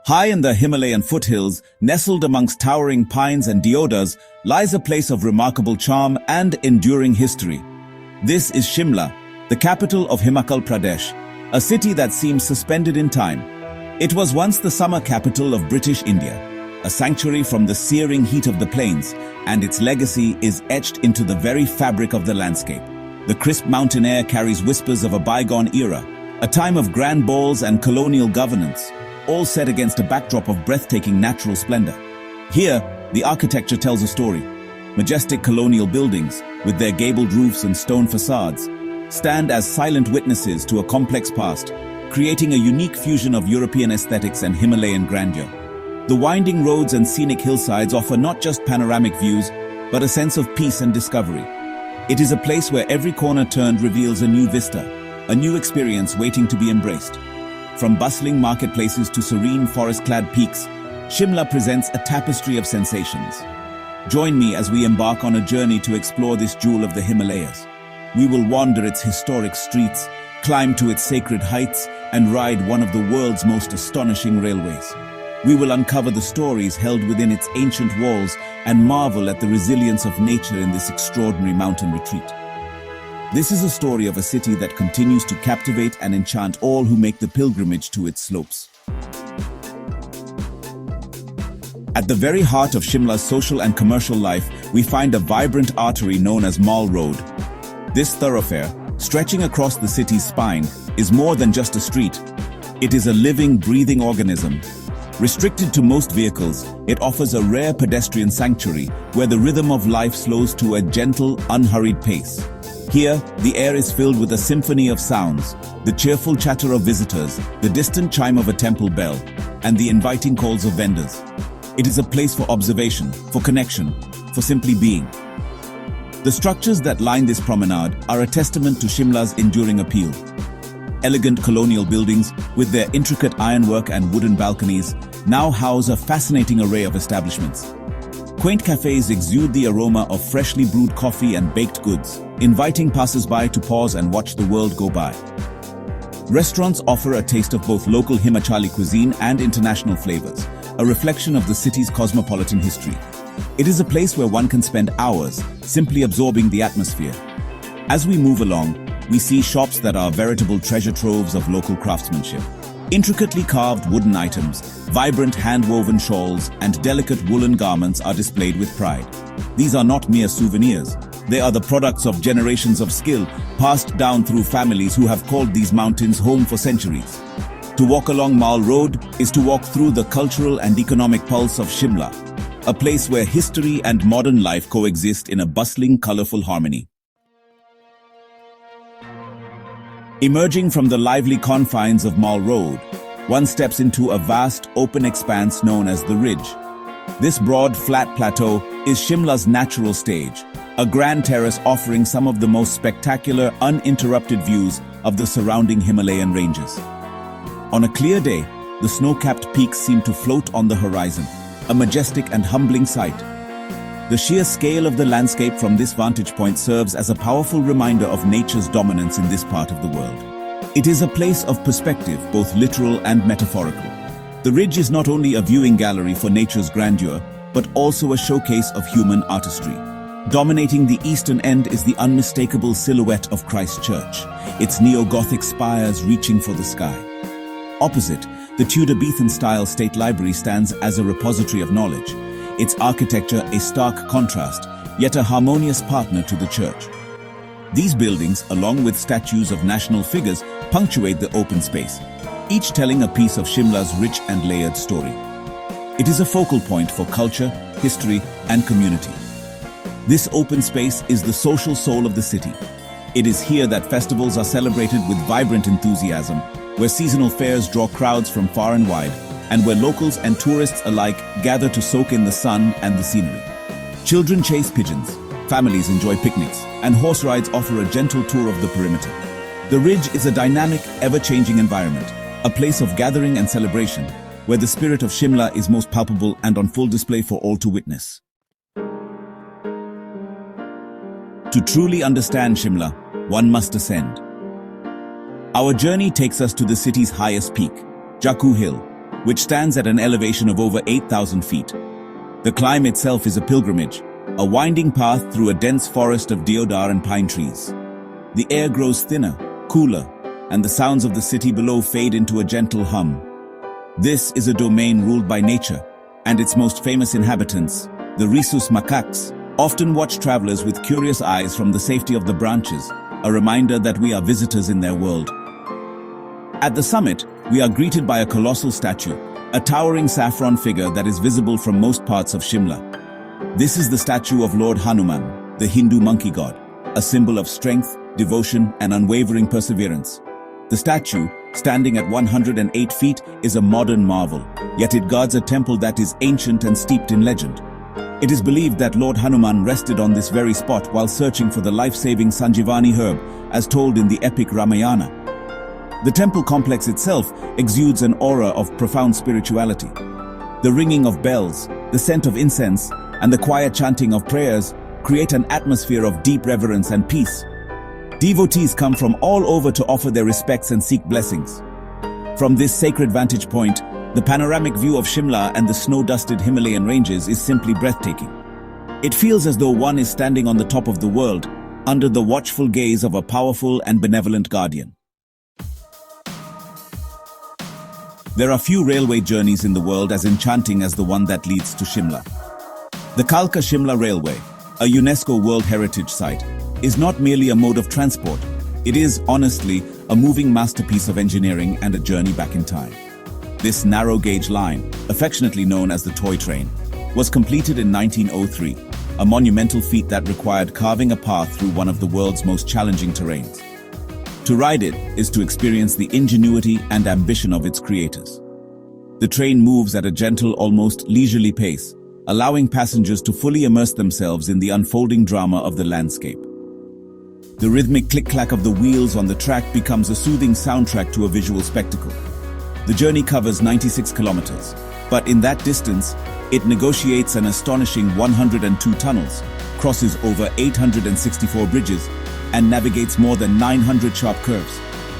High in the Himalayan foothills, nestled amongst towering pines and deodas, lies a place of remarkable charm and enduring history. This is Shimla, the capital of Himachal Pradesh, a city that seems suspended in time. It was once the summer capital of British India, a sanctuary from the searing heat of the plains, and its legacy is etched into the very fabric of the landscape. The crisp mountain air carries whispers of a bygone era, a time of grand balls and colonial governance, all set against a backdrop of breathtaking natural splendor. Here, the architecture tells a story. Majestic colonial buildings, with their gabled roofs and stone facades, stand as silent witnesses to a complex past, creating a unique fusion of European aesthetics and Himalayan grandeur. The winding roads and scenic hillsides offer not just panoramic views, but a sense of peace and discovery. It is a place where every corner turned reveals a new vista, a new experience waiting to be embraced. From bustling marketplaces to serene forest-clad peaks, Shimla presents a tapestry of sensations. Join me as we embark on a journey to explore this jewel of the Himalayas. We will wander its historic streets, climb to its sacred heights, and ride one of the world's most astonishing railways. We will uncover the stories held within its ancient walls and marvel at the resilience of nature in this extraordinary mountain retreat. This is a story of a city that continues to captivate and enchant all who make the pilgrimage to its slopes. At the very heart of Shimla's social and commercial life, we find a vibrant artery known as Mall Road. This thoroughfare, stretching across the city's spine, is more than just a street. It is a living, breathing organism. Restricted to most vehicles, it offers a rare pedestrian sanctuary where the rhythm of life slows to a gentle, unhurried pace. Here, the air is filled with a symphony of sounds, the cheerful chatter of visitors, the distant chime of a temple bell, and the inviting calls of vendors. It is a place for observation, for connection, for simply being. The structures that line this promenade are a testament to Shimla's enduring appeal. Elegant colonial buildings, with their intricate ironwork and wooden balconies, now house a fascinating array of establishments. Quaint cafes exude the aroma of freshly brewed coffee and baked goods, inviting passers-by to pause and watch the world go by. Restaurants offer a taste of both local Himachali cuisine and international flavors, a reflection of the city's cosmopolitan history. It is a place where one can spend hours simply absorbing the atmosphere. As we move along, we see shops that are veritable treasure troves of local craftsmanship. Intricately carved wooden items, vibrant hand-woven shawls, and delicate woolen garments are displayed with pride. These are not mere souvenirs. They are the products of generations of skill passed down through families who have called these mountains home for centuries. To walk along Mall Road is to walk through the cultural and economic pulse of Shimla, a place where history and modern life coexist in a bustling, colorful harmony. Emerging from the lively confines of Mall Road, one steps into a vast, open expanse known as the Ridge. This broad, flat plateau is Shimla's natural stage, a grand terrace offering some of the most spectacular, uninterrupted views of the surrounding Himalayan ranges. On a clear day, the snow-capped peaks seem to float on the horizon, a majestic and humbling sight. The sheer scale of the landscape from this vantage point serves as a powerful reminder of nature's dominance in this part of the world. It is a place of perspective, both literal and metaphorical. The ridge is not only a viewing gallery for nature's grandeur, but also a showcase of human artistry. Dominating the eastern end is the unmistakable silhouette of Christ Church, its neo-Gothic spires reaching for the sky. Opposite, the Tudor-Beathan-style State Library stands as a repository of knowledge, its architecture a stark contrast, yet a harmonious partner to the church. These buildings, along with statues of national figures, punctuate the open space, each telling a piece of Shimla's rich and layered story. It is a focal point for culture, history, and community. This open space is the social soul of the city. It is here that festivals are celebrated with vibrant enthusiasm, where seasonal fairs draw crowds from far and wide, and where locals and tourists alike gather to soak in the sun and the scenery. Children chase pigeons, families enjoy picnics, and horse rides offer a gentle tour of the perimeter. The Ridge is a dynamic, ever-changing environment, a place of gathering and celebration, where the spirit of Shimla is most palpable and on full display for all to witness. To truly understand Shimla, one must ascend. Our journey takes us to the city's highest peak, Jaku Hill, which stands at an elevation of over 8,000 feet. The climb itself is a pilgrimage, a winding path through a dense forest of deodar and pine trees. The air grows thinner, cooler, and the sounds of the city below fade into a gentle hum. This is a domain ruled by nature, and its most famous inhabitants, the rhesus macaques, often watch travelers with curious eyes from the safety of the branches, a reminder that we are visitors in their world. At the summit, we are greeted by a colossal statue, a towering saffron figure that is visible from most parts of Shimla. This is the statue of Lord Hanuman, the Hindu monkey god, a symbol of strength, devotion, and unwavering perseverance. The statue, standing at 108 feet, is a modern marvel, yet it guards a temple that is ancient and steeped in legend. It is believed that Lord Hanuman rested on this very spot while searching for the life-saving Sanjivani herb, as told in the epic Ramayana. The temple complex itself exudes an aura of profound spirituality. The ringing of bells, the scent of incense, and the quiet chanting of prayers create an atmosphere of deep reverence and peace. Devotees come from all over to offer their respects and seek blessings. From this sacred vantage point, the panoramic view of Shimla and the snow-dusted Himalayan ranges is simply breathtaking. It feels as though one is standing on the top of the world, under the watchful gaze of a powerful and benevolent guardian. There are few railway journeys in the world as enchanting as the one that leads to Shimla. The Kalka Shimla Railway, a UNESCO World Heritage Site, is not merely a mode of transport. It is, honestly, a moving masterpiece of engineering and a journey back in time. This narrow-gauge line, affectionately known as the toy train, was completed in 1903, a monumental feat that required carving a path through one of the world's most challenging terrains. To ride it is to experience the ingenuity and ambition of its creators. The train moves at a gentle, almost leisurely pace, allowing passengers to fully immerse themselves in the unfolding drama of the landscape. The rhythmic click-clack of the wheels on the track becomes a soothing soundtrack to a visual spectacle. The journey covers 96 kilometers, but in that distance, it negotiates an astonishing 102 tunnels, crosses over 864 bridges, and navigates more than 900 sharp curves.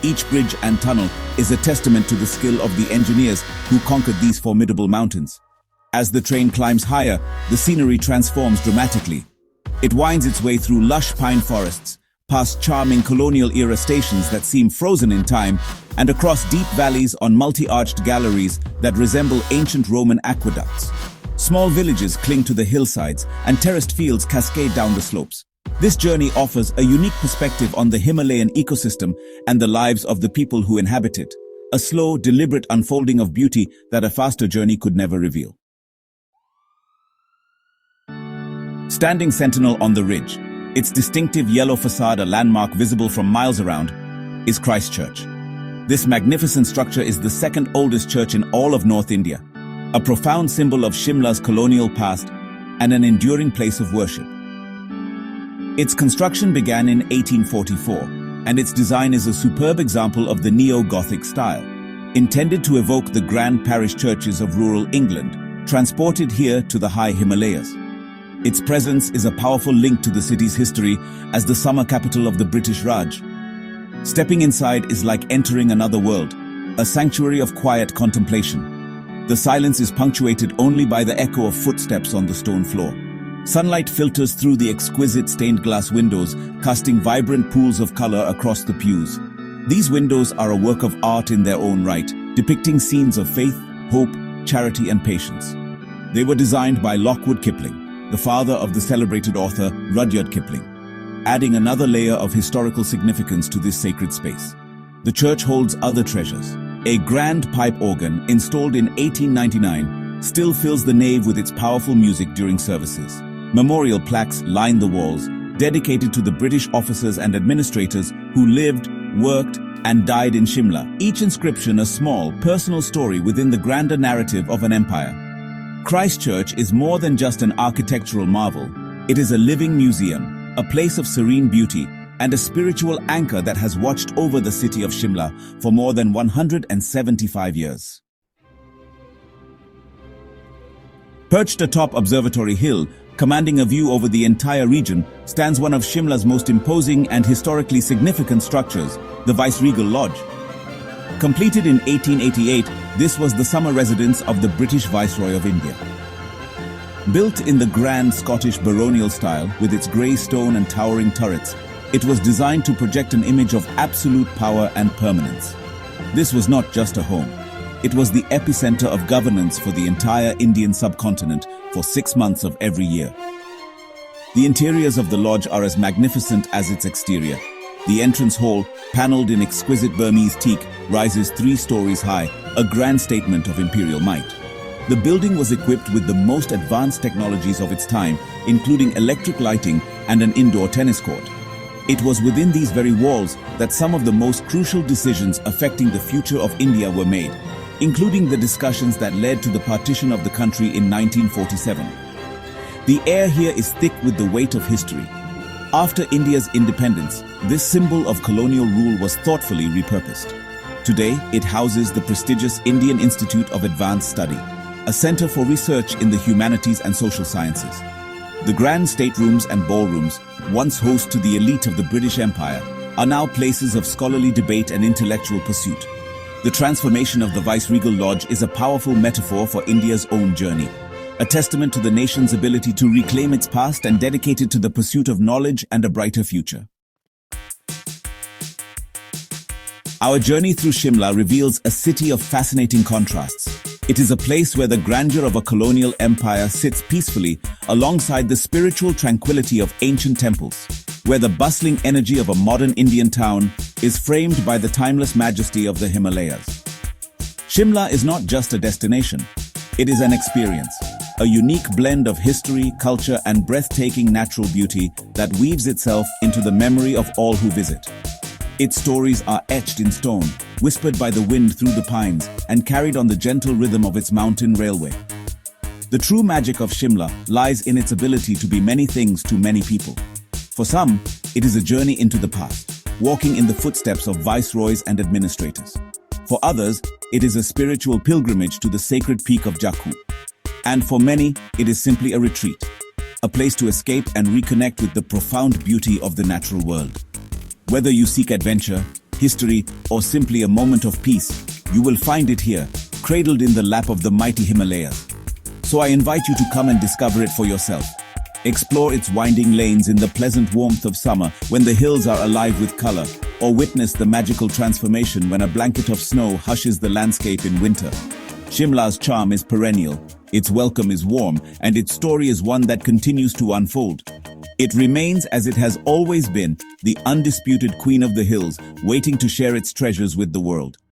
Each bridge and tunnel is a testament to the skill of the engineers who conquered these formidable mountains. As the train climbs higher, the scenery transforms dramatically. It winds its way through lush pine forests, past charming colonial-era stations that seem frozen in time, and across deep valleys on multi-arched galleries that resemble ancient Roman aqueducts. Small villages cling to the hillsides, and terraced fields cascade down the slopes. This journey offers a unique perspective on the Himalayan ecosystem and the lives of the people who inhabit it, a slow, deliberate unfolding of beauty that a faster journey could never reveal. Standing sentinel on the ridge, its distinctive yellow facade, a landmark visible from miles around, is Christ Church. This magnificent structure is the second oldest church in all of North India, a profound symbol of Shimla's colonial past and an enduring place of worship. Its construction began in 1844, and its design is a superb example of the neo-Gothic style, intended to evoke the grand parish churches of rural England, transported here to the high Himalayas. Its presence is a powerful link to the city's history as the summer capital of the British Raj. Stepping inside is like entering another world, a sanctuary of quiet contemplation. The silence is punctuated only by the echo of footsteps on the stone floor. Sunlight filters through the exquisite stained glass windows, casting vibrant pools of color across the pews. These windows are a work of art in their own right, depicting scenes of faith, hope, charity, and patience. They were designed by Lockwood Kipling, the father of the celebrated author Rudyard Kipling, adding another layer of historical significance to this sacred space. The church holds other treasures. A grand pipe organ installed in 1899 still fills the nave with its powerful music during services. Memorial plaques line the walls, dedicated to the British officers and administrators who lived, worked, and died in Shimla. Each inscription a small, personal story within the grander narrative of an empire. Christ Church is more than just an architectural marvel. It is a living museum, a place of serene beauty, and a spiritual anchor that has watched over the city of Shimla for more than 175 years. Perched atop Observatory Hill, commanding a view over the entire region, stands one of Shimla's most imposing and historically significant structures, the Regal Lodge. Completed in 1888, this was the summer residence of the British Viceroy of India. Built in the grand Scottish baronial style with its grey stone and towering turrets, it was designed to project an image of absolute power and permanence. This was not just a home. It was the epicenter of governance for the entire Indian subcontinent for 6 months of every year. The interiors of the lodge are as magnificent as its exterior. The entrance hall, panelled in exquisite Burmese teak, rises 3 stories high, a grand statement of imperial might. The building was equipped with the most advanced technologies of its time, including electric lighting and an indoor tennis court. It was within these very walls that some of the most crucial decisions affecting the future of India were made, including the discussions that led to the partition of the country in 1947. The air here is thick with the weight of history. After India's independence, this symbol of colonial rule was thoughtfully repurposed. Today, it houses the prestigious Indian Institute of Advanced Study, a center for research in the humanities and social sciences. The grand staterooms and ballrooms, once host to the elite of the British Empire, are now places of scholarly debate and intellectual pursuit. The transformation of the Vice-Regal Lodge is a powerful metaphor for India's own journey, a testament to the nation's ability to reclaim its past and dedicate it to the pursuit of knowledge and a brighter future. Our journey through Shimla reveals a city of fascinating contrasts. It is a place where the grandeur of a colonial empire sits peacefully alongside the spiritual tranquility of ancient temples, where the bustling energy of a modern Indian town is framed by the timeless majesty of the Himalayas. Shimla is not just a destination, it is an experience, a unique blend of history, culture, and breathtaking natural beauty that weaves itself into the memory of all who visit. Its stories are etched in stone, whispered by the wind through the pines, and carried on the gentle rhythm of its mountain railway. The true magic of Shimla lies in its ability to be many things to many people. For some, it is a journey into the past, walking in the footsteps of viceroys and administrators. For others, it is a spiritual pilgrimage to the sacred peak of Jaku. And for many, it is simply a retreat, a place to escape and reconnect with the profound beauty of the natural world. Whether you seek adventure, history, or simply a moment of peace, you will find it here, cradled in the lap of the mighty Himalayas. So I invite you to come and discover it for yourself. Explore its winding lanes in the pleasant warmth of summer when the hills are alive with color, or witness the magical transformation when a blanket of snow hushes the landscape in winter. Shimla's charm is perennial, its welcome is warm, and its story is one that continues to unfold. It remains, as it has always been, the undisputed queen of the hills, waiting to share its treasures with the world.